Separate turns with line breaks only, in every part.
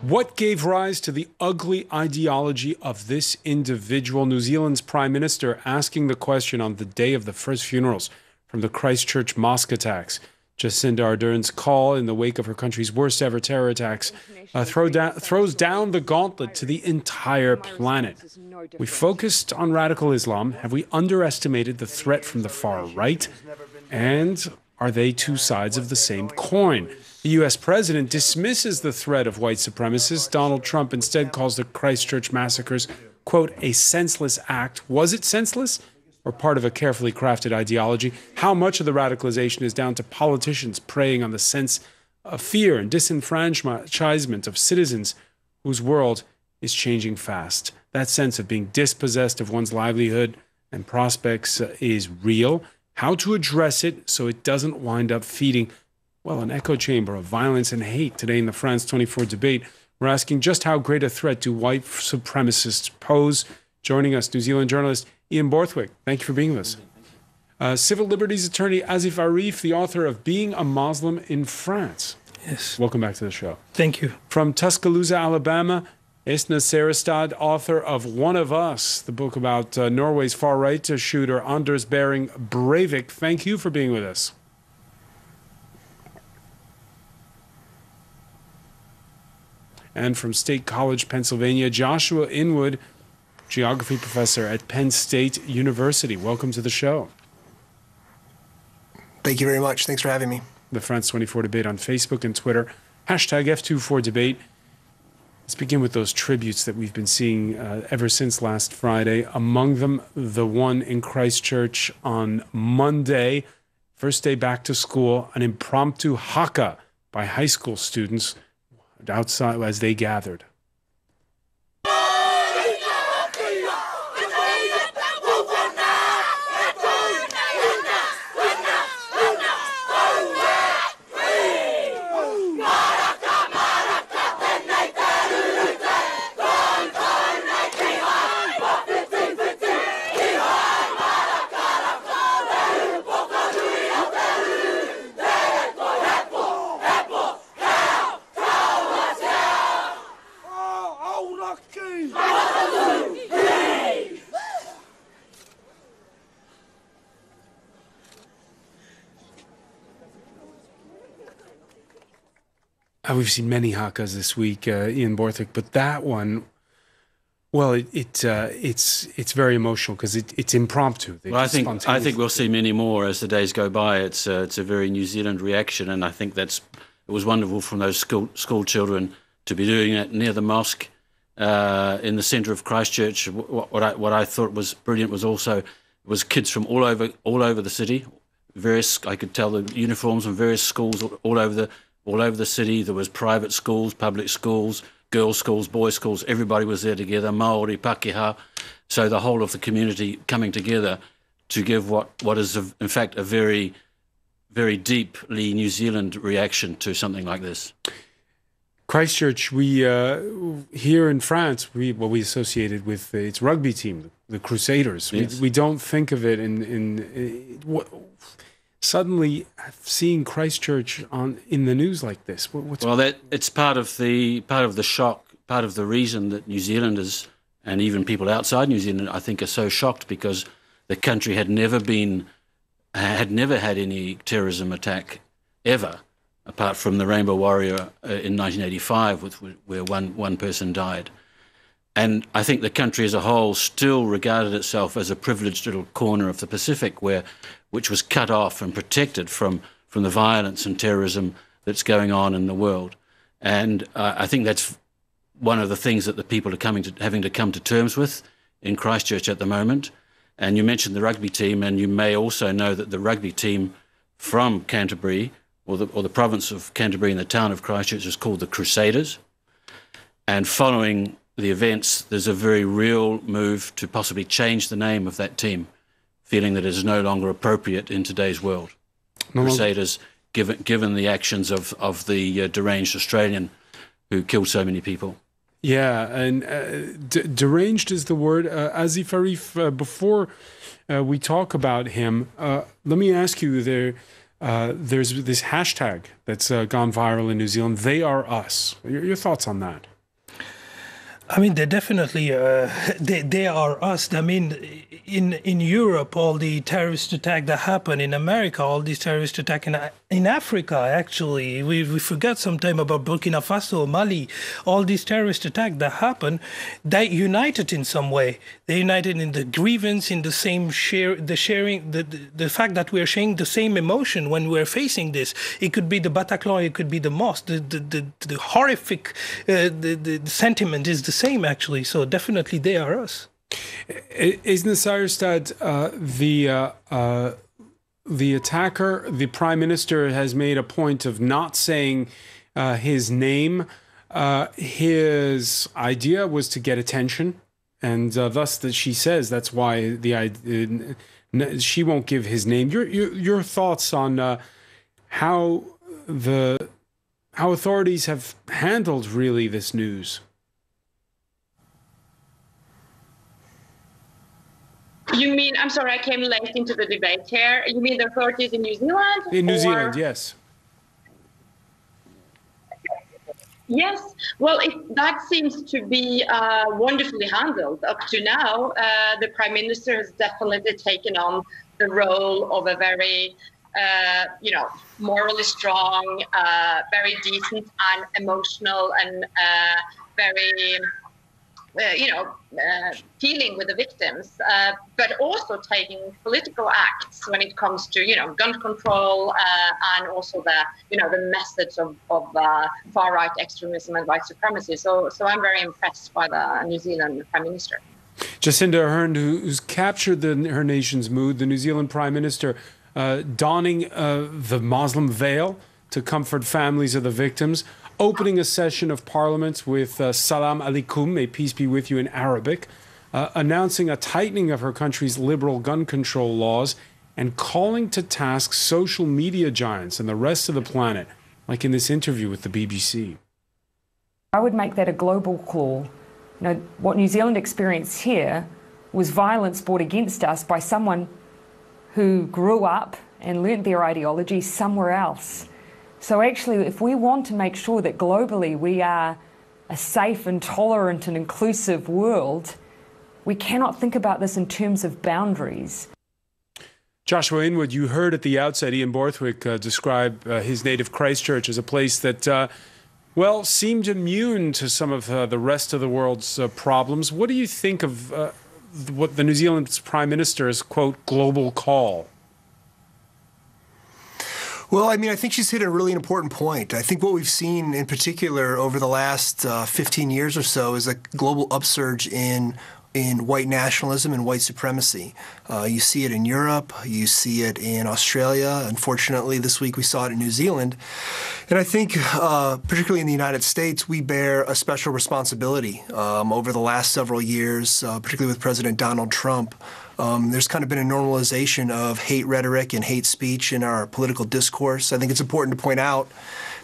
What gave rise to the ugly ideology of this individual? New Zealand's Prime Minister asking the question on the day of the first funerals from the Christchurch mosque attacks. Jacinda Ardern's call in the wake of her country's worst ever terror attacks throws down the gauntlet to the entire planet. We focused on radical Islam. Have we underestimated the threat from the far right? And are they two sides of the same coin? The U.S. president dismisses the threat of white supremacists. Donald Trump instead calls the Christchurch massacres, quote, a senseless act. Was it senseless or part of a carefully crafted ideology? How much of the radicalization is down to politicians preying on the sense of fear and disenfranchisement of citizens whose world is changing fast? That sense of being dispossessed of one's livelihood and prospects is real. How to address it so it doesn't wind up feeding, well, an echo chamber of violence and hate. Today in the France 24 debate, we're asking just how great a threat do white supremacists pose? Joining us, New Zealand journalist Ian Borthwick. Thank you for being with us. Civil liberties attorney Asif Arif, the author of Being a Muslim in France.
Yes.
Welcome back to the show.
Thank you.
From Tuscaloosa, Alabama, Esna Serestad, author of One of Us, the book about Norway's far-right shooter Anders Behring Breivik. Thank you for being with us. And from State College, Pennsylvania, Joshua Inwood, geography professor at Penn State University. Welcome to the show.
Thank you very much. Thanks for having me.
The France 24 debate on Facebook and Twitter. Hashtag F24debate. Let's begin with those tributes that we've been seeing ever since last Friday. Among them, the one in Christchurch on Monday, first day back to school, an impromptu haka by high school students outside as they gathered. We've seen many hakas this week, Ian Borthwick, but that one, well, it's very emotional because it's impromptu.
Well, I think we'll see many more as the days go by. It's a very New Zealand reaction, and I think it was wonderful from those school children to be doing it near the mosque in the centre of Christchurch. What I thought was brilliant was kids from all over the city. I could tell the uniforms from various schools all over the city. There was private schools, public schools, girls' schools, boys' schools. Everybody was there together, Māori, Pākehā. So the whole of the community coming together to give what is, in fact, a very, very deeply New Zealand reaction to something like this.
Christchurch, we here in France, we associated with its rugby team, the Crusaders. Yes. We don't think of it suddenly seeing Christchurch in the news like this.
It's part of the shock, part of the reason that New Zealanders and even people outside New Zealand, I think, are so shocked because the country had never had any terrorism attack ever, apart from the Rainbow Warrior in 1985, where one person died. And I think the country as a whole still regarded itself as a privileged little corner of the Pacific which was cut off and protected from the violence and terrorism that's going on in the world. And I think that's one of the things that the people are having to come to terms with in Christchurch at the moment. And you mentioned the rugby team, and you may also know that the rugby team from Canterbury, or the province of Canterbury and the town of Christchurch, is called the Crusaders. And following the events, there's a very real move to possibly change the name of that team, feeling that it is no longer appropriate in today's world. Crusaders, given the actions of the deranged Australian who killed so many people.
Yeah, and deranged is the word. Asif Arif, before we talk about him, let me ask you, there's this hashtag that's gone viral in New Zealand, They Are Us. Your thoughts on that?
I mean, they definitely they are us. I mean, in Europe, all the terrorist attack that happened in America, all these terrorist attack in Africa. Actually, we forget sometime about Burkina Faso, Mali, all these terrorist attack that happened. They united in some way. They united in the grievance, in the same sharing, the fact that we are sharing the same emotion when we're facing this. It could be the Bataclan, it could be the mosque. The horrific the sentiment is the same, actually. So definitely they are us.
Is Nasirstad the attacker? The prime minister has made a point of not saying his name. His idea was to get attention, and thus that she says that's why she won't give his name. Your thoughts on how authorities have handled really this news?
You mean, I'm sorry, I came late into the debate here. You mean the authorities in New Zealand?
In New Zealand, yes.
Yes, well, that seems to be wonderfully handled. Up to now, the Prime Minister has definitely taken on the role of a very, morally strong, very decent and emotional and very, dealing with the victims, but also taking political acts when it comes to, gun control and also the methods of far-right extremism and white supremacy. So I'm very impressed by the New Zealand Prime Minister.
Jacinda Ardern, who's captured her nation's mood, the New Zealand Prime Minister, donning the Muslim veil to comfort families of the victims, opening a session of Parliament with Salam Alaikum, may peace be with you in Arabic, announcing a tightening of her country's liberal gun control laws, and calling to task social media giants and the rest of the planet, like in this interview with the BBC.
I would make that a global call. What New Zealand experienced here was violence brought against us by someone who grew up and learnt their ideology somewhere else. So actually, if we want to make sure that globally we are a safe and tolerant and inclusive world, we cannot think about this in terms of boundaries.
Joshua Inwood, you heard at the outset Ian Borthwick describe his native Christchurch as a place that, seemed immune to some of the rest of the world's problems. What do you think of what the New Zealand's Prime Minister's, quote, global call?
Well, I mean, I think she's hit a really important point. I think what we've seen in particular over the last 15 years or so is a global upsurge in white nationalism and white supremacy. You see it in Europe, you see it in Australia. Unfortunately, this week we saw it in New Zealand. And I think, particularly in the United States, we bear a special responsibility over the last several years, particularly with President Donald Trump. There's kind of been a normalization of hate rhetoric and hate speech in our political discourse. I think it's important to point out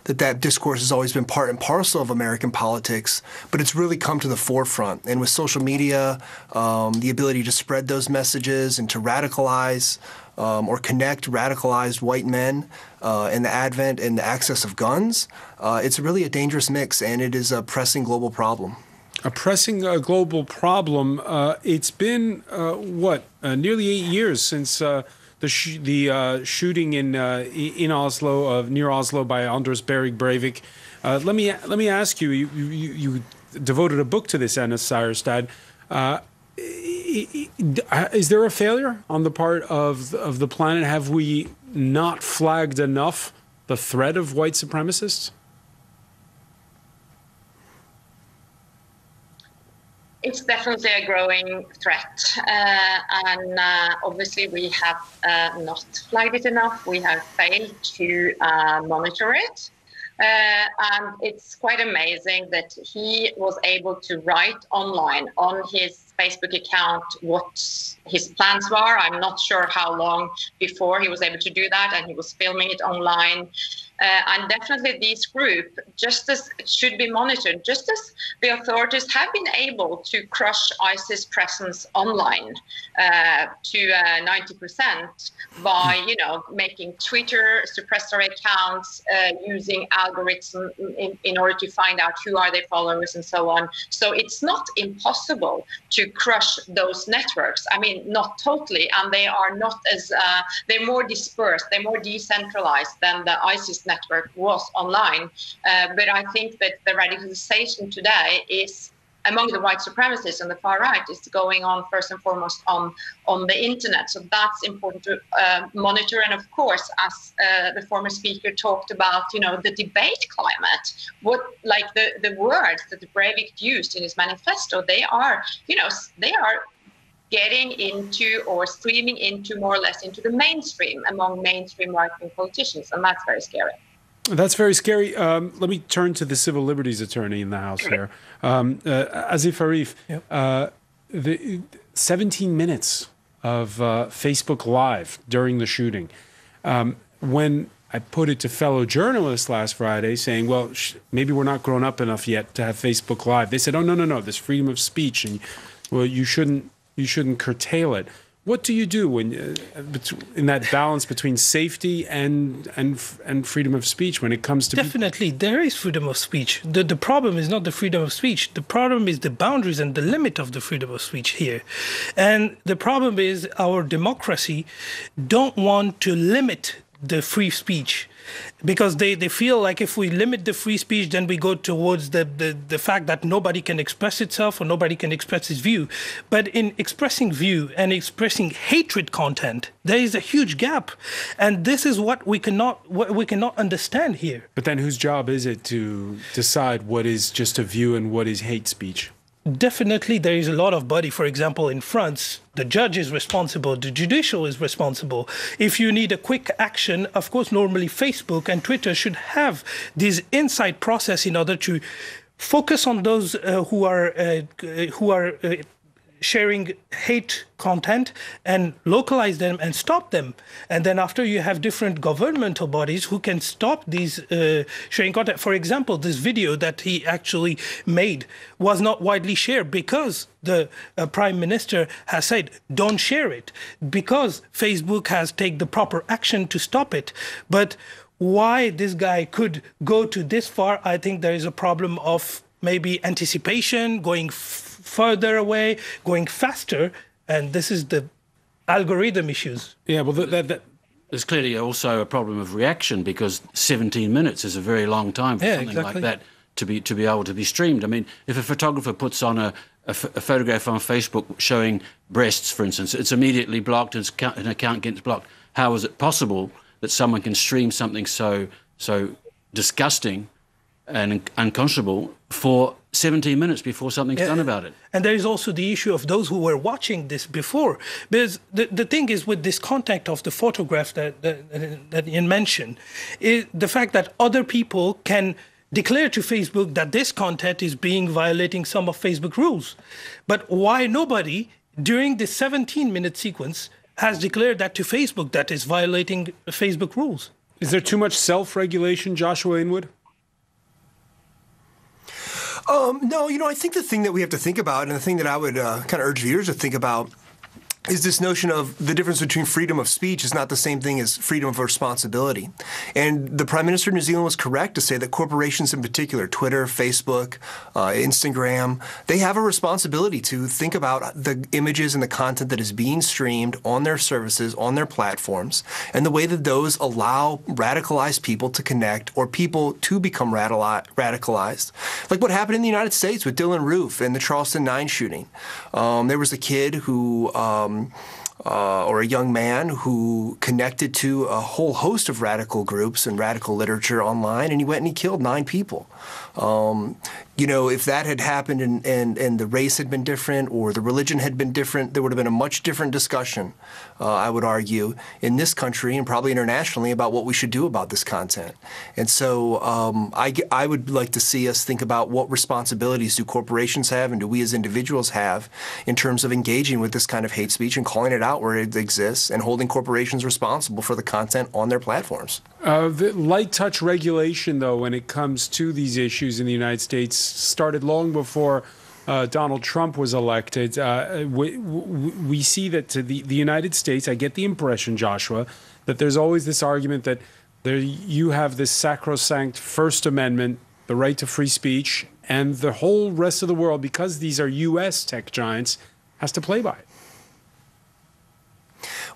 that discourse has always been part and parcel of American politics, but it's really come to the forefront. And with social media, the ability to spread those messages and to radicalize or connect radicalized white men and the advent and the access of guns, it's really a dangerous mix, and it is a pressing global problem.
A pressing global problem. It's been, nearly 8 years since the shooting in Oslo, near Oslo, by Anders Behring Breivik. Let me ask you. You devoted a book to this, Anna Seierstad. Is there a failure on the part of the planet? Have we not flagged enough the threat of white supremacists?
It's definitely a growing threat, and obviously we have not flagged it enough. We have failed to monitor it, and it's quite amazing that he was able to write online on his Facebook account what his plans were. I'm not sure how long before he was able to do that, and he was filming it online. And definitely these groups, just as should be monitored, just as the authorities have been able to crush ISIS presence online to 90% by, making Twitter suppressor accounts, using algorithms in order to find out who are their followers and so on. So it's not impossible to crush those networks. I mean, not totally, and they are not as, they're more dispersed, they're more decentralized than the ISIS network was online. But I think that the radicalization today is among the white supremacists and the far right is going on first and foremost on the internet. So that's important to monitor. And of course, as the former speaker talked about, the debate climate, the words that Breivik used in his manifesto, they are getting into or streaming into more or less into the mainstream among mainstream right-wing politicians. And that's very scary.
That's very scary. Let me turn to the civil liberties attorney in the House here. Azif Arif, the 17 minutes of Facebook Live during the shooting. When I put it to fellow journalists last Friday saying, well, maybe we're not grown up enough yet to have Facebook Live. They said, oh, no, there's freedom of speech, and well, you shouldn't curtail it. What do you do when in that balance between safety and freedom of speech when it comes to
definitely there is freedom of speech. The problem is not the freedom of speech. The problem is the boundaries and the limit of the freedom of speech here. And the problem is our democracy don't want to limit the free speech, because they feel like if we limit the free speech, then we go towards the fact that nobody can express itself or nobody can express his view. But in expressing view and expressing hatred content, there is a huge gap. And this is what we cannot understand here.
But then whose job is it to decide what is just a view and what is hate speech?
Definitely, there is a lot of body. For example, in France, the judge is responsible, the judicial is responsible. If you need a quick action, of course, normally Facebook and Twitter should have this inside process in order to focus on those who are sharing hate content and localize them and stop them. And then after, you have different governmental bodies who can stop these sharing content. For example, this video that he actually made was not widely shared because the Prime Minister has said, don't share it, because Facebook has taken the proper action to stop it. But why this guy could go to this far, I think there is a problem of maybe anticipation, going further away, going faster, and this is the algorithm issues.
Yeah, well,
there's clearly also a problem of reaction, because 17 minutes is a very long time for something like that to be able to be streamed. I mean, if a photographer puts on a photograph on Facebook showing breasts, for instance, it's immediately blocked, and an account gets blocked. How is it possible that someone can stream something so disgusting and unconscionable for 17 minutes before something's done about it?
And there is also the issue of those who were watching this before. Because the thing is, with this contact of the photograph that you mentioned, is the fact that other people can declare to Facebook that this content is violating some of Facebook rules. But why nobody, during this 17-minute sequence, has declared that to Facebook that is violating Facebook rules?
Is there too much self-regulation, Joshua Inwood?
No, I think the thing that we have to think about, and the thing that I would kind of urge viewers to think about, is this notion of the difference between freedom of speech is not the same thing as freedom of responsibility. And the Prime Minister of New Zealand was correct to say that corporations in particular, Twitter, Facebook, Instagram, they have a responsibility to think about the images and the content that is being streamed on their services, on their platforms, and the way that those allow radicalized people to connect or people to become radicalized. Like what happened in the United States with Dylan Roof and the Charleston 9 shooting. There was a kid who or a young man who connected to a whole host of radical groups and radical literature online, and he went and he killed 9 people. If that had happened and the race had been different or the religion had been different, there would have been a much different discussion, I would argue, in this country and probably internationally about what we should do about this content. And so I would like to see us think about what responsibilities do corporations have and do we as individuals have in terms of engaging with this kind of hate speech and calling it out where it exists and holding corporations responsible for the content on their platforms.
The light touch regulation, though, when it comes to these issues in the United States, started long before Donald Trump was elected. We see that to the United States, I get the impression, Joshua, that there's always this argument that you have this sacrosanct First Amendment, the right to free speech, and the whole rest of the world, because these are U.S. tech giants, has to play by it.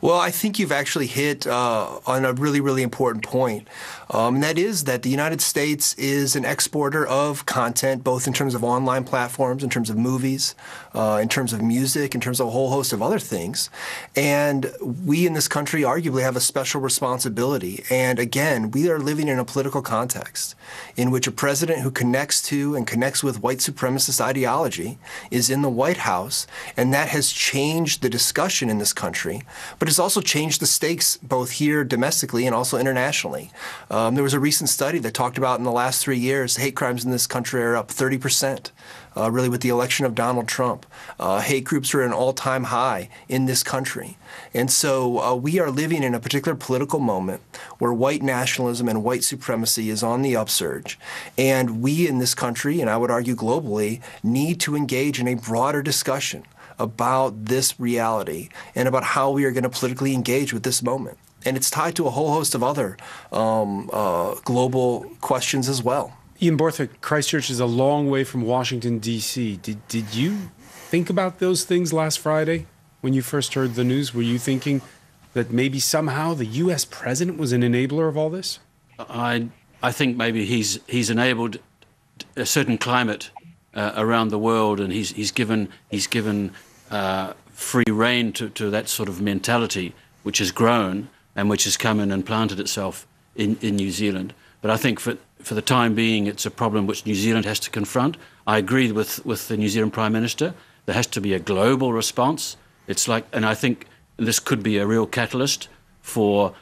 Well, I think you've actually hit on a really, really important point. And that is that the United States is an exporter of content, both in terms of online platforms, in terms of movies, in terms of music, in terms of a whole host of other things. And we in this country arguably have a special responsibility. And again, we are living in a political context in which a president who connects to and connects with white supremacist ideology is in the White House, and that has changed the discussion in this country. But it's also changed the stakes both here domestically and also internationally. There was a recent study that talked about in the last 3 years, hate crimes in this country are up 30%, really with the election of Donald Trump. Hate groups are at an all-time high in this country. And so we are living in a particular political moment where white nationalism and white supremacy is on the upsurge. And we in this country, and I would argue globally, need to engage in a broader discussion about this reality and about how we are going to politically engage with this moment. And it's tied to a whole host of other global questions as well.
Ian Borthwick, Christchurch is a long way from Washington, D.C. Did you think about those things last Friday when you first heard the news? Were you thinking that maybe somehow the U.S. president was an enabler of all this?
I think maybe he's enabled a certain climate around the world, and he's given free rein to that sort of mentality, which has grown and which has come in and planted itself in New Zealand. But I think for the time being, it's a problem which New Zealand has to confront. I agree with the New Zealand Prime Minister. There has to be a global response. It's like, and I think this could be a real catalyst for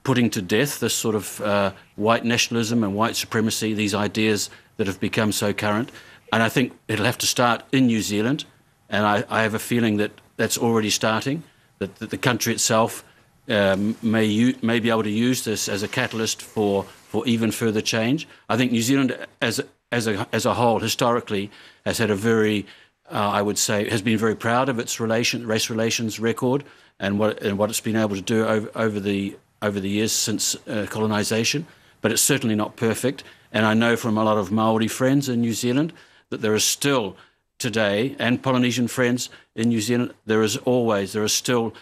putting to death this sort of white nationalism and white supremacy, these ideas that have become so current. And I think it'll have to start in New Zealand. And I have a feeling that that's already starting, that the country itself may be able to use this as a catalyst for even further change. I think New Zealand as a whole historically has had a very, I would say, has been very proud of its race relations record and what it's been able to do over the years since colonisation. But it's certainly not perfect. And I know from a lot of Maori friends in New Zealand that there is still today, and Polynesian friends in New Zealand, there is still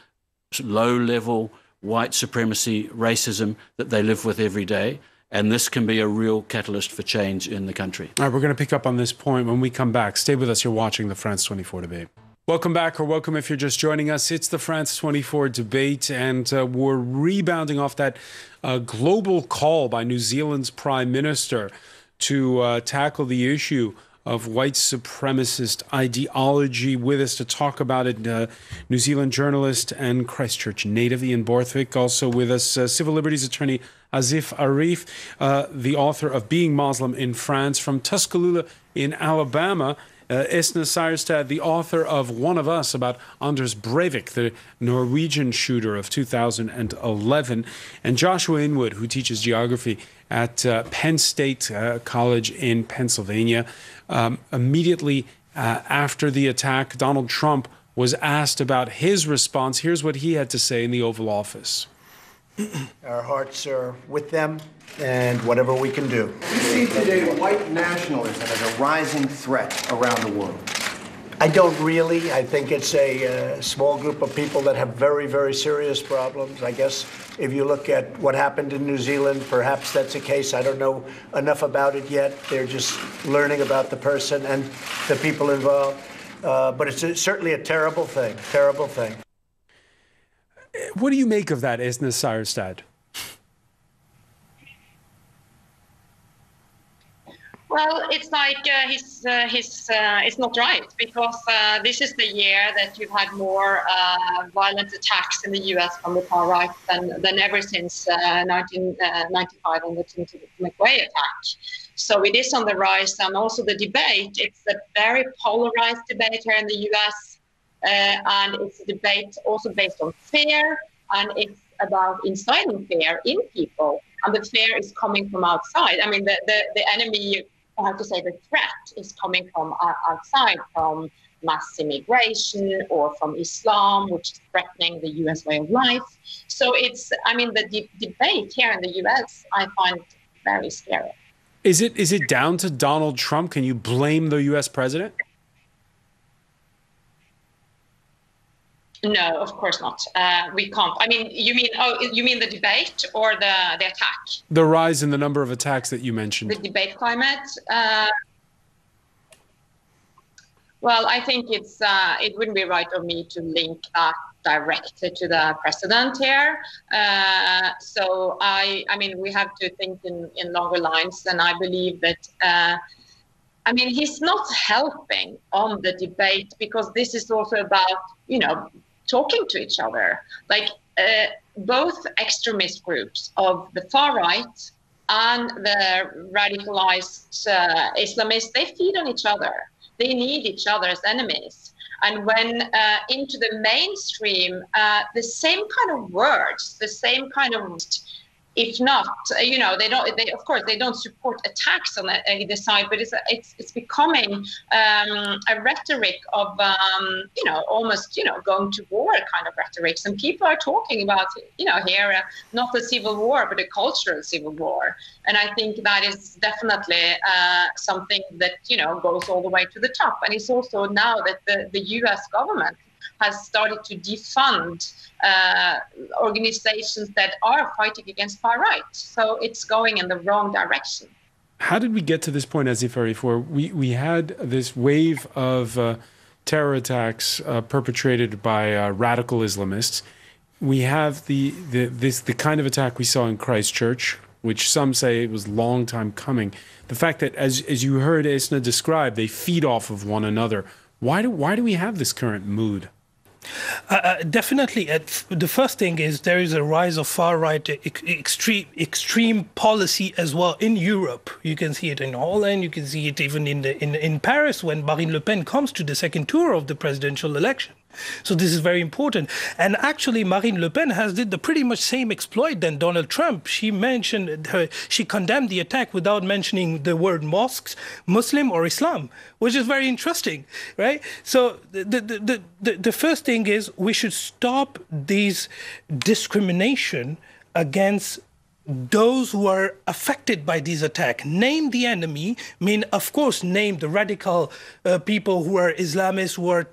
low-level white supremacy, racism that they live with every day. And this can be a real catalyst for change in the country. All
right, we're going to pick up on this point when we come back. Stay with us. You're watching the France 24 debate. Welcome back, or welcome if you're just joining us. It's the France 24 debate, and we're rebounding off that global call by New Zealand's Prime Minister to tackle the issue of white supremacist ideology. With us to talk about it, New Zealand journalist and Christchurch native Ian Borthwick. Also with us, civil liberties attorney Azif Arif, the author of Being Muslim in France. From Tuscaloosa in Alabama, Esna Seierstad, the author of One of Us, about Anders Breivik, the Norwegian shooter of 2011, and Joshua Inwood, who teaches geography at Penn State College in Pennsylvania. Immediately after the attack, Donald Trump was asked about his response. Here's what he had to say in the Oval Office.
Our hearts are with them and whatever we can do. We see today white nationalism as a rising threat around the world. I don't really. I think it's a small group of people that have very, very serious problems. I guess if you look at what happened in New Zealand, perhaps that's a case. I don't know enough about it yet. They're just learning about the person and the people involved. But it's certainly a terrible thing, terrible thing.
What do you make of that, Esna Seierstad?
Well, it's like it's not right, because this is the year that you've had more violent attacks in the U.S. from the far right than ever since 1995 and the Tim McVeigh attack. So it is on the rise, and also the debate. It's a very polarized debate here in the U.S. And it's a debate also based on fear, and it's about inciting fear in people. And the fear is coming from outside. I mean, the enemy, I have to say, the threat is coming from outside, from mass immigration or from Islam, which is threatening the US way of life. So it's, I mean, the debate here in the US, I find very scary.
Is it down to Donald Trump? Can you blame the US president?
No, of course not. We can't. I mean, you mean the debate or the attack?
The rise in the number of attacks that you mentioned.
The debate climate. Well, I think it wouldn't be right of me to link that directly to the president here. So I mean, we have to think in longer lines, and I believe that. I mean, he's not helping on the debate, because this is also about, talking to each other. Like both extremist groups of the far right and the radicalized Islamists, they feed on each other. They need each other as enemies. And when into the mainstream, the same kind of words, the same kind of, if not, of course, they don't support attacks on either side, but it's becoming a rhetoric of, almost, going to war kind of rhetorics. And people are talking about, here, not a civil war, but a cultural civil war. And I think that is definitely something that, goes all the way to the top. And it's also now that the US government has started to defund organizations that are fighting against far right. So it's going in the wrong direction.
How did we get to this point, Azif Arif, where we had this wave of terror attacks perpetrated by radical Islamists? We have the kind of attack we saw in Christchurch, which some say it was a long time coming. The fact that, as you heard Esna describe, they feed off of one another. Why do we have this current mood?
Definitely. The first thing is there is a rise of far-right extreme policy as well in Europe. You can see it in Holland. You can see it even in Paris when Marine Le Pen comes to the second tour of the presidential election. So this is very important. And actually, Marine Le Pen did the pretty much same exploit than Donald Trump. She condemned the attack without mentioning the word mosques, Muslim or Islam, which is very interesting, right? So the first thing is we should stop these discrimination against those who are affected by these attacks. Name the enemy, of course, name the radical people who are Islamists, who are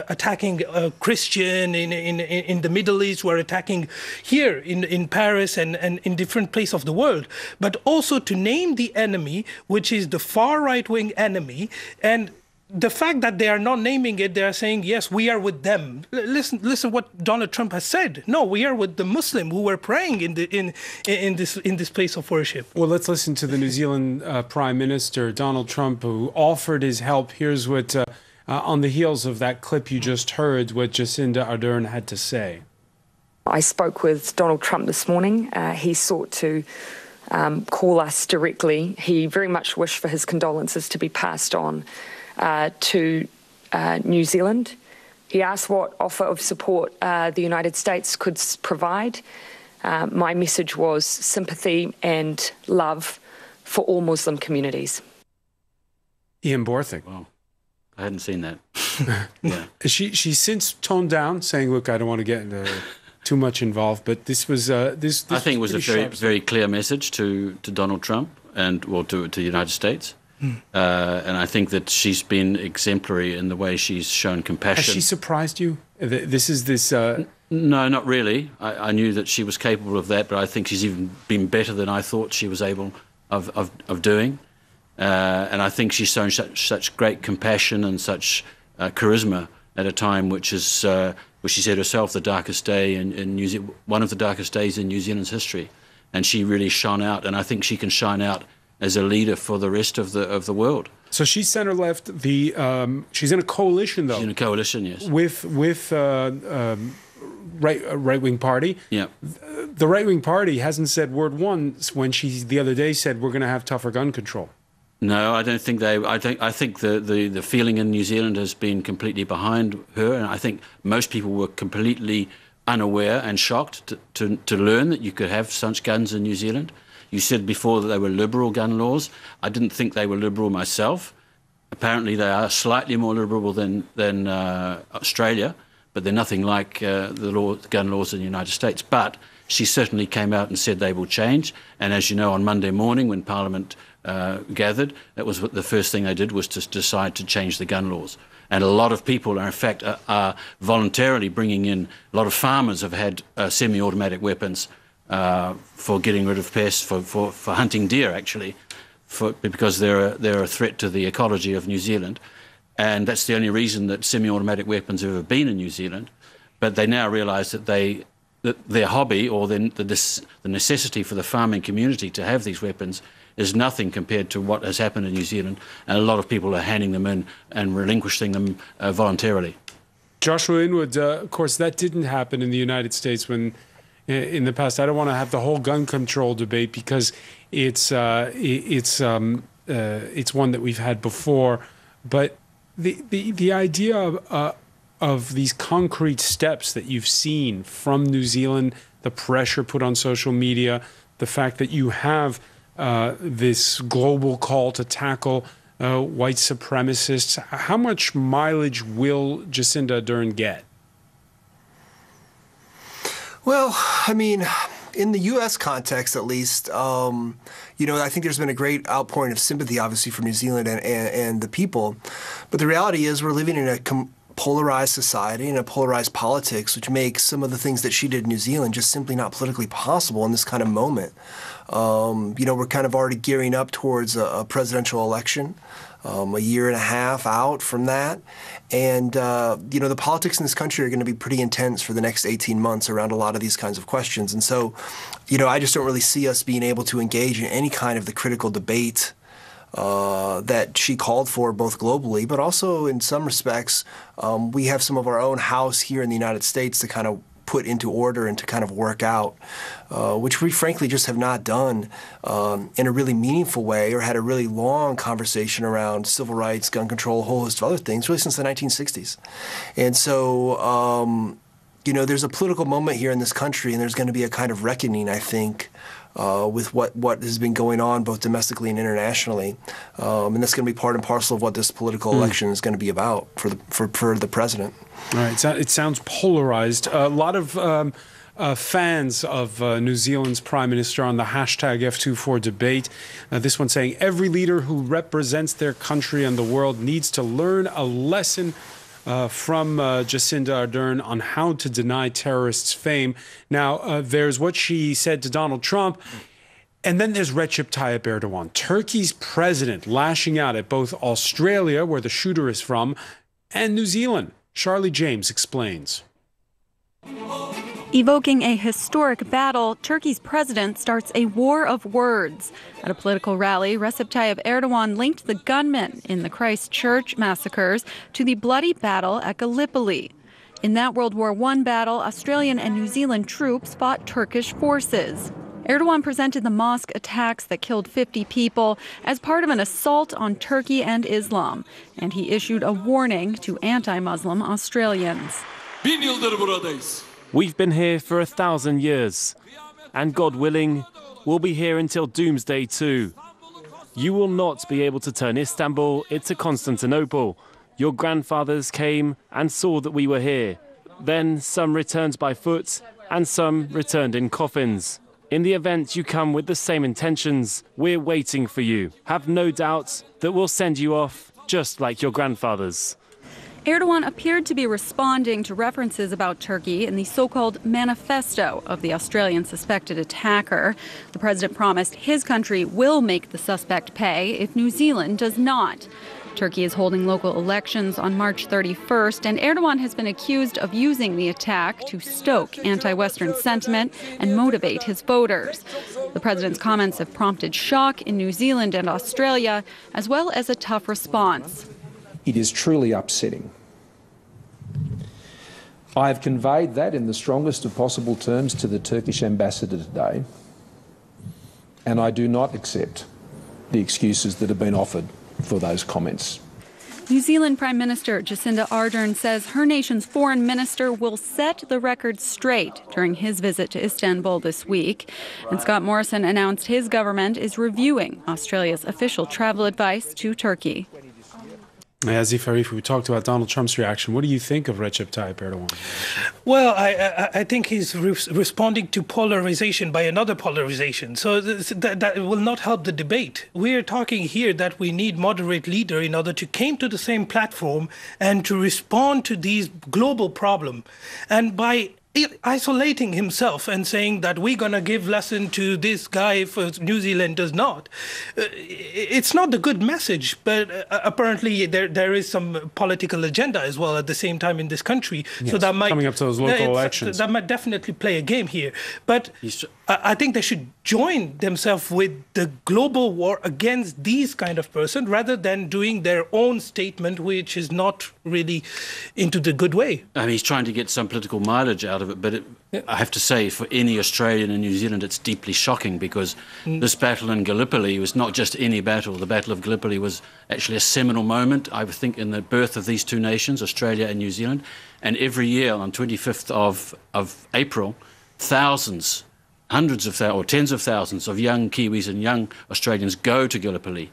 attacking Christian in the Middle East, who are attacking here in Paris and in different places of the world. But also to name the enemy, which is the far right-wing enemy, and the fact that they are not naming it, they are saying, yes, we are with them. Listen what Donald Trump has said. No, we are with the Muslim who were praying in this place of worship.
Well, let's listen to the New Zealand Prime Minister, Donald Trump, who offered his help. Here's what, on the heels of that clip you just heard, what Jacinda Ardern had to say.
I spoke with Donald Trump this morning. He sought to call us directly. He very much wished for his condolences to be passed on to New Zealand. He asked what offer of support the United States could provide. My message was sympathy and love for all Muslim communities.
Ian Borthwick.
Wow, I hadn't seen that. Yeah.
She's since toned down, saying, "Look, I don't want to get too much involved." But this was this.
I think it was a very clear message to Donald Trump and to the United States. And I think that she's been exemplary in the way she's shown compassion.
Has she surprised you?
No, not really. I knew that she was capable of that, but I think she's even been better than I thought she was able of doing. And I think she's shown such great compassion and such charisma at a time which is, which she said herself, the darkest day in New Zealand, one of the darkest days in New Zealand's history. And she really shone out, and I think she can shine out as a leader for the rest of the world.
So she's center left. She's in a coalition, though.
She's in a coalition, yes.
With right-wing party.
Yeah.
The right-wing party hasn't said word once when she the other day said we're going to have tougher gun control.
No, I don't think they. I think the feeling in New Zealand has been completely behind her, and I think most people were completely unaware and shocked to learn that you could have such guns in New Zealand. You said before that they were liberal gun laws. I didn't think they were liberal myself. Apparently, they are slightly more liberal than Australia, but they're nothing like the gun laws in the United States. But she certainly came out and said they will change. And as you know, on Monday morning when Parliament gathered, that was what the first thing they did was to decide to change the gun laws. And a lot of people are, in fact, are voluntarily bringing in. A lot of farmers have had semi-automatic weapons for getting rid of pests, for hunting deer, actually, because they're a threat to the ecology of New Zealand. And that's the only reason that semi-automatic weapons have ever been in New Zealand. But they now realise that their hobby, or the necessity for the farming community to have these weapons, is nothing compared to what has happened in New Zealand, and a lot of people are handing them in and relinquishing them voluntarily.
Joshua Inwood, of course, that didn't happen in the United States when, in the past. I don't want to have the whole gun control debate because it's one that we've had before, but the idea of these concrete steps that you've seen from New Zealand, the pressure put on social media, the fact that you have this global call to tackle white supremacists. How much mileage will Jacinda Ardern get?
Well, I mean, in the U.S. context, at least, I think there's been a great outpouring of sympathy, obviously, for New Zealand and the people. But the reality is we're living in a polarized society and a polarized politics, which makes some of the things that she did in New Zealand just simply not politically possible in this kind of moment. We're kind of already gearing up towards a presidential election, a year and a half out from that. And, the politics in this country are going to be pretty intense for the next 18 months around a lot of these kinds of questions. And so, I just don't really see us being able to engage in any kind of the critical debate that she called for, both globally, but also in some respects, we have some of our own house here in the United States to kind of put into order and to kind of work out, which we frankly just have not done in a really meaningful way or had a really long conversation around civil rights, gun control, a whole host of other things, really since the 1960s. And so, there's a political moment here in this country, and there's going to be a kind of reckoning, I think, with what has been going on both domestically and internationally. And that's going to be part and parcel of what this political election is going to be about for the president.
All right. It sounds polarized. A lot of fans of New Zealand's Prime Minister on the hashtag F24 debate. This one saying, every leader who represents their country and the world needs to learn a lesson from Jacinda Ardern on how to deny terrorists fame. Now, there's what she said to Donald Trump, and then there's Recep Tayyip Erdogan, Turkey's president, lashing out at both Australia, where the shooter is from, and New Zealand. Charlie James explains.
Evoking a historic battle, Turkey's president starts a war of words. At a political rally, Recep Tayyip Erdogan linked the gunmen in the Christchurch massacres to the bloody battle at Gallipoli. In that World War I battle, Australian and New Zealand troops fought Turkish forces. Erdogan presented the mosque attacks that killed 50 people as part of an assault on Turkey and Islam, and he issued a warning to anti-Muslim Australians.
We've been here for 1,000 years, and God willing, we'll be here until doomsday too. You will not be able to turn Istanbul into Constantinople. Your grandfathers came and saw that we were here. Then some returned by foot, and some returned in coffins. In the event you come with the same intentions, we're waiting for you. Have no doubt that we'll send you off just like your grandfathers.
Erdogan appeared to be responding to references about Turkey in the so-called manifesto of the Australian suspected attacker. The president promised his country will make the suspect pay if New Zealand does not. Turkey is holding local elections on March 31st, and Erdogan has been accused of using the attack to stoke anti-Western sentiment and motivate his voters. The president's comments have prompted shock in New Zealand and Australia, as well as a tough response.
It is truly upsetting. I have conveyed that in the strongest of possible terms to the Turkish ambassador today, and I do not accept the excuses that have been offered for those comments.
New Zealand Prime Minister Jacinda Ardern says her nation's foreign minister will set the record straight during his visit to Istanbul this week. And Scott Morrison announced his government is reviewing Australia's official travel advice to Turkey.
Azif Arif, we talked about Donald Trump's reaction. What do you think of Recep Tayyip Erdogan?
Well, I think he's responding to polarization by another polarization. So that will not help the debate. We're talking here that we need moderate leader in order to come to the same platform and to respond to these global problem. And by isolating himself and saying that we're going to give lesson to this guy if New Zealand does not. It's not the good message, but apparently there is some political agenda as well at the same time in this country.
Yes,
so that might
coming up to those local elections.
That might definitely play a game here. But I think they should join themselves with the global war against these kind of person rather than doing their own statement, which is not really into the good way.
I mean, he's trying to get some political mileage out of it, but I have to say, for any Australian in New Zealand, it's deeply shocking because this battle in Gallipoli was not just any battle. The Battle of Gallipoli was actually a seminal moment, I think, in the birth of these two nations, Australia and New Zealand. And every year on 25th of April, thousands, hundreds of thousands, or tens of thousands of young Kiwis and young Australians go to Gallipoli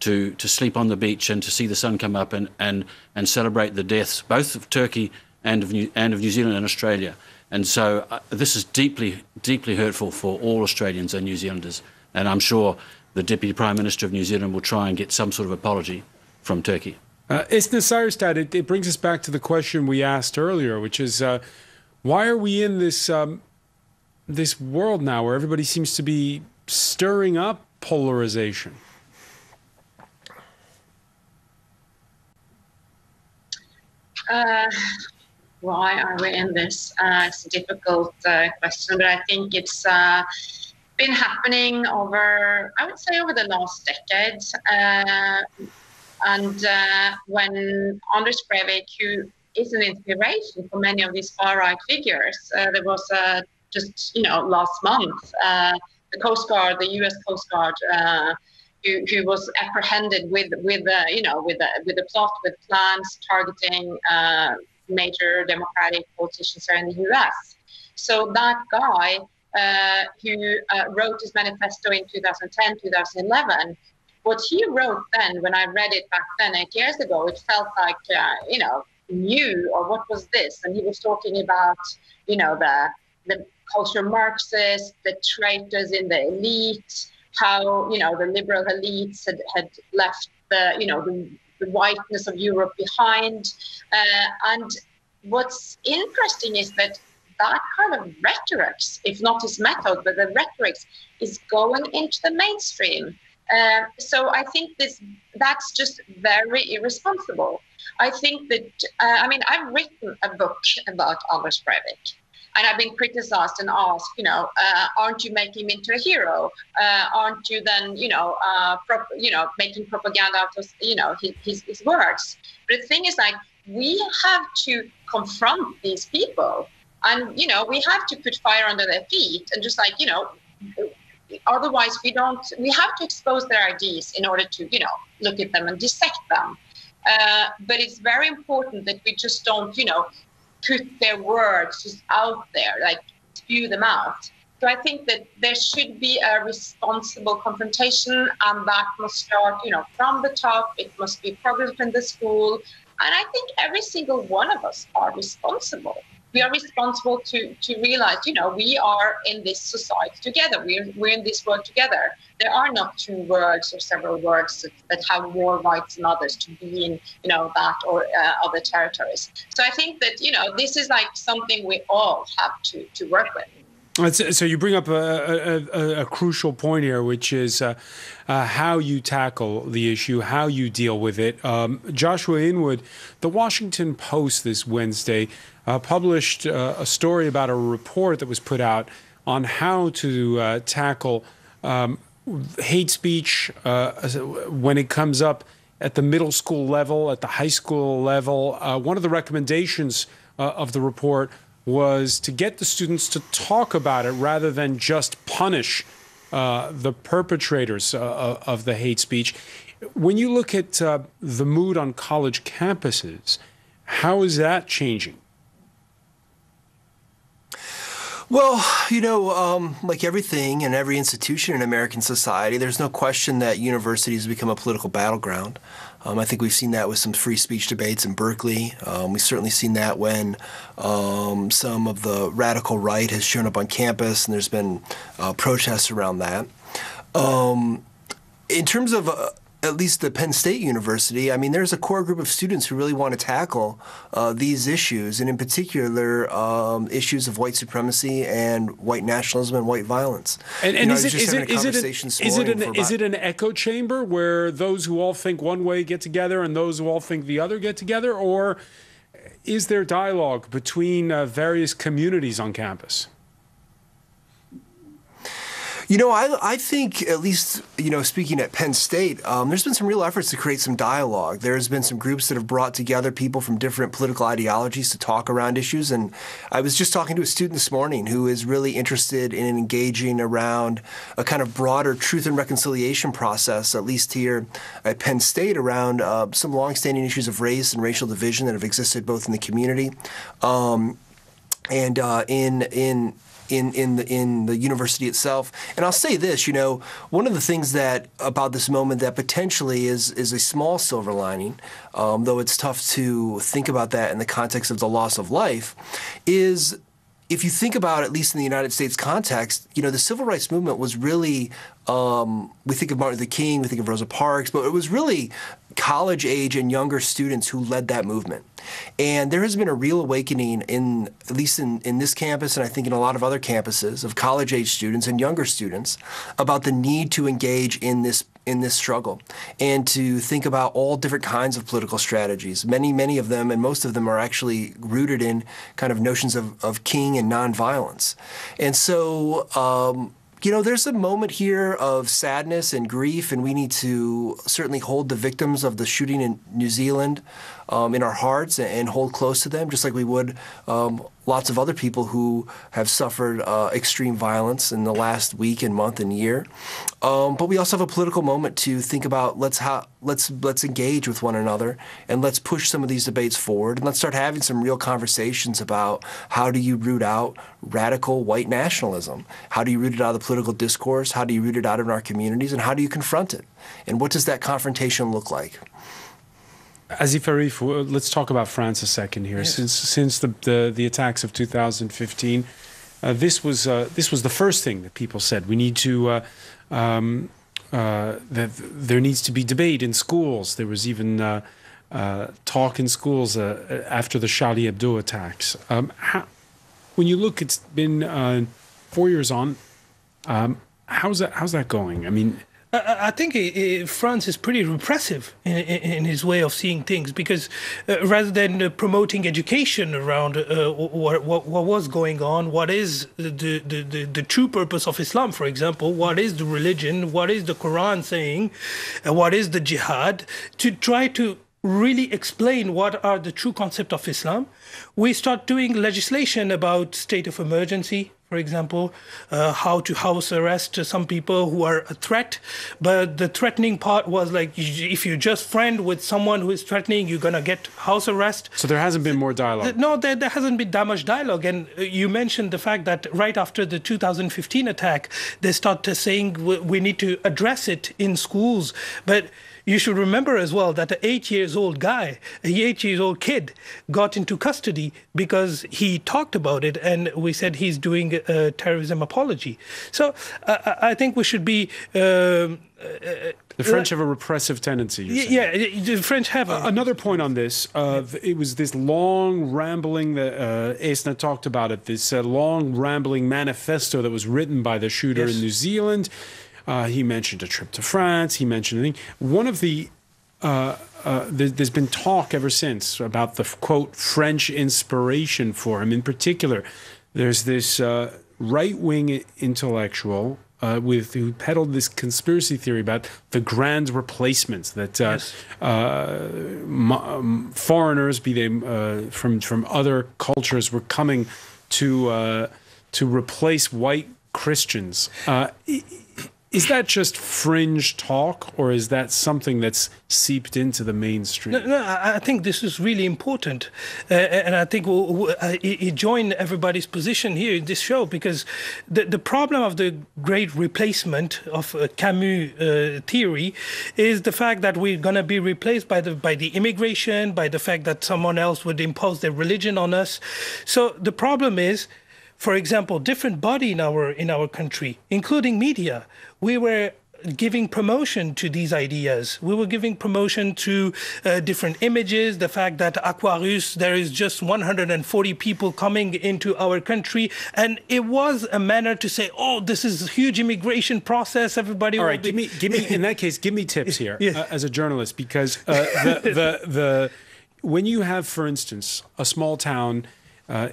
to sleep on the beach and to see the sun come up and celebrate the deaths, both of Turkey and of New Zealand and Australia. And so this is deeply, deeply hurtful for all Australians and New Zealanders. And I'm sure the Deputy Prime Minister of New Zealand will try and get some sort of apology from Turkey.
Isna Sairstad, it brings us back to the question we asked earlier, which is why are we in this this world now where everybody seems to be stirring up polarization?
Why are we in this? It's a difficult question, but I think it's been happening over, I would say, over the last decade. And when Anders Breivik, who is an inspiration for many of these far-right figures, there was just last month, the Coast Guard, the U.S. Coast Guard, who was apprehended with a plot, with plans targeting major Democratic politicians here in the U.S. So that guy who wrote his manifesto in 2010, 2011, what he wrote then, when I read it back then 8 years ago, it felt like, new, or what was this? And he was talking about, the cultural Marxists, the traitors in the elite, how, the liberal elites had left the whiteness of Europe behind. And what's interesting is that kind of rhetoric, if not his method, but the rhetoric is going into the mainstream. So I think that's just very irresponsible. I think that, I've written a book about Anders Breivik, and I've been criticized and asked, aren't you making him into a hero? Aren't you then, making propaganda out of, his words? But the thing is, like, we have to confront these people, and, we have to put fire under their feet, and just otherwise we have to expose their ideas in order to, look at them and dissect them. But it's very important that we just don't, put their words just out there, like spew them out. So I think that there should be a responsible confrontation, and that must start, from the top. It must be progressed in the school. And I think every single one of us are responsible. We are responsible to realize, we are in this society together. We're in this world together. There are not two worlds or several worlds that have more rights than others to be in, that or other territories. So I think that, this is like something we all have to work with.
So you bring up a crucial point here, which is how you tackle the issue, how you deal with it. Joshua Inwood, the Washington Post this Wednesday published a story about a report that was put out on how to tackle hate speech when it comes up at the middle school level, at the high school level. One of the recommendations of the report was to get the students to talk about it rather than just punish the perpetrators of the hate speech. When you look at the mood on college campuses, how is that changing?
Well, like everything in every institution in American society, there's no question that universities become a political battleground. I think we've seen that with some free speech debates in Berkeley. We've certainly seen that when some of the radical right has shown up on campus, and there's been protests around that. In terms of at least the Penn State University, I mean, there's a core group of students who really want to tackle these issues, and in particular, issues of white supremacy and white nationalism and white violence.
And is it an echo chamber where those who all think one way get together and those who all think the other get together, or is there dialogue between various communities on campus?
I think, at least, speaking at Penn State, there's been some real efforts to create some dialogue. There's been some groups that have brought together people from different political ideologies to talk around issues. And I was just talking to a student this morning who is really interested in engaging around a kind of broader truth and reconciliation process, at least here at Penn State, around some longstanding issues of race and racial division that have existed both in the community and in the university itself. And I'll say this, one of the things that about this moment that potentially is a small silver lining, though it's tough to think about that in the context of the loss of life, is if you think about, at least in the United States context, the civil rights movement was really, we think of Martin Luther King, we think of Rosa Parks, but it was really college age and younger students who led that movement. And there has been a real awakening at least in this campus, and I think in a lot of other campuses, of college age students and younger students about the need to engage in this struggle and to think about all different kinds of political strategies. Many of them, and most of them, are actually rooted in kind of notions of king and nonviolence. And so there's a moment here of sadness and grief, and we need to certainly hold the victims of the shooting in New Zealand in our hearts and hold close to them, just like we would lots of other people who have suffered extreme violence in the last week and month and year. But we also have a political moment to think about let's engage with one another, and let's push some of these debates forward, and let's start having some real conversations about how do you root out radical white nationalism? How do you root it out of the political discourse? How do you root it out in our communities? And how do you confront it? And what does that confrontation look like?
Azif Arif, let's talk about France a second here. Yes. Since the attacks of 2015, this was the first thing that people said. We need to that there needs to be debate in schools. There was even talk in schools after the Charlie Hebdo attacks. When you look, it's been 4 years on. How's that going? I mean,
I think France is pretty repressive in his way of seeing things, because rather than promoting education around what was going on, what is the true purpose of Islam, for example, what is the religion, what is the Quran saying, what is the jihad, to try to really explain what are the true concept of Islam, we start doing legislation about state of emergency, for example, how to house arrest some people who are a threat. But the threatening part was like, if you just friend with someone who is threatening, you're going to get house arrest.
So there hasn't been more dialogue?
No, there hasn't been that much dialogue. And you mentioned the fact that right after the 2015 attack, they started saying we need to address it in schools. But you should remember as well that an 8-year-old guy, an 8-year-old kid, got into custody because he talked about it, and we said he's doing a terrorism apology. So I think we should be... the
French have a repressive tendency.
Yeah, the French have.
Another point on this, it was this long rambling that Esna talked about it, this long rambling manifesto that was written by the shooter in New Zealand. He mentioned a trip to France. He mentioned, I think, one of the, there's been talk ever since about the, quote, French inspiration for him. In particular, there's this right-wing intellectual who peddled this conspiracy theory about the grand replacements, that foreigners, be they from other cultures, were coming to replace white Christians. Is that just fringe talk, or is that something that's seeped into the mainstream?
No, I think this is really important. And I think it joined everybody's position here in this show, because the problem of the great replacement of Camus theory is the fact that we're going to be replaced by the immigration, by the fact that someone else would impose their religion on us. So the problem is, for example, different body in our country, including media, we were giving promotion to these ideas. We were giving promotion to different images, the fact that Aquarius, there is just 140 people coming into our country. And it was a manner to say, oh, this is a huge immigration process. Everybody.
All right, give me, in that case, give me tips here as a journalist, because when you have, for instance, a small town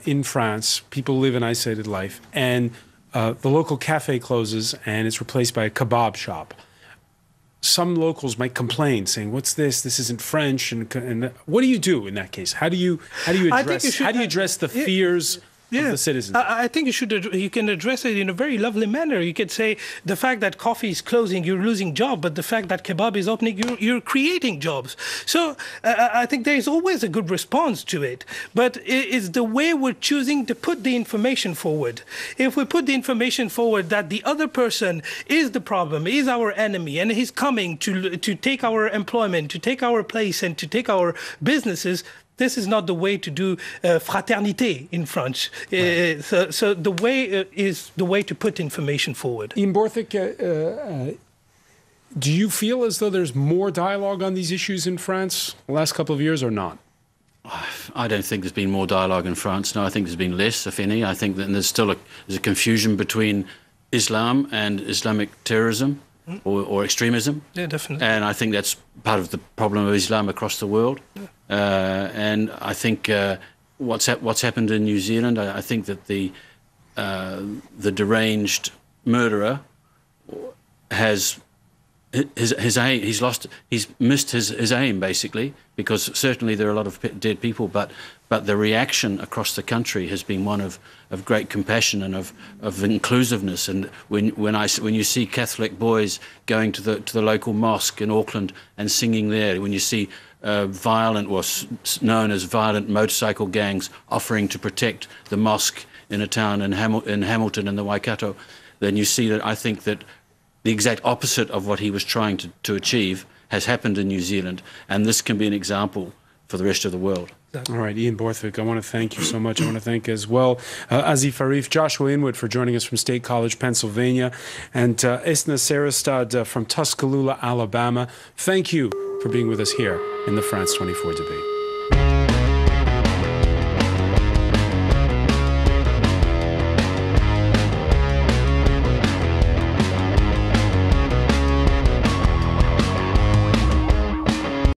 in France, people live an isolated life, and the local cafe closes and it's replaced by a kebab shop. Some locals might complain, saying, "What's this? This isn't French." And what do you do in that case? How do you address the fears of the citizens?
I think you can address it in a very lovely manner. You could say the fact that coffee is closing, you're losing jobs, but the fact that kebab is opening, you're creating jobs. So I think there is always a good response to it, but it's the way we're choosing to put the information forward. If we put the information forward that the other person is the problem, is our enemy, and he's coming to take our employment, to take our place, and to take our businesses, this is not the way to do fraternité in French. Right. So the way is the way to put information forward.
Ian Borthwick, do you feel as though there's more dialogue on these issues in France the last couple of years, or not?
I don't think there's been more dialogue in France. No, I think there's been less, if any. I think that there's still a confusion between Islam and Islamic terrorism or extremism.
Yeah, definitely.
And I think that's part of the problem of Islam across the world. Yeah. And I think what's happened in New Zealand, I think that the deranged murderer has his aim. He's missed his aim, basically, because certainly there are a lot of dead people, but the reaction across the country has been one of great compassion and of inclusiveness. And when you see Catholic boys going to the local mosque in Auckland and singing there, when you see what's known as violent motorcycle gangs offering to protect the mosque in a town in Hamilton in the Waikato, then you see that I think that the exact opposite of what he was trying to achieve has happened in New Zealand, and this can be an example for the rest of the world.
All right, Ian Borthwick, I want to thank you so much. I want to thank as well Azif Arif, Joshua Inwood for joining us from State College, Pennsylvania, and Isna Sarastad from Tuscaloosa, Alabama. Thank you for being with us here in the France 24 debate.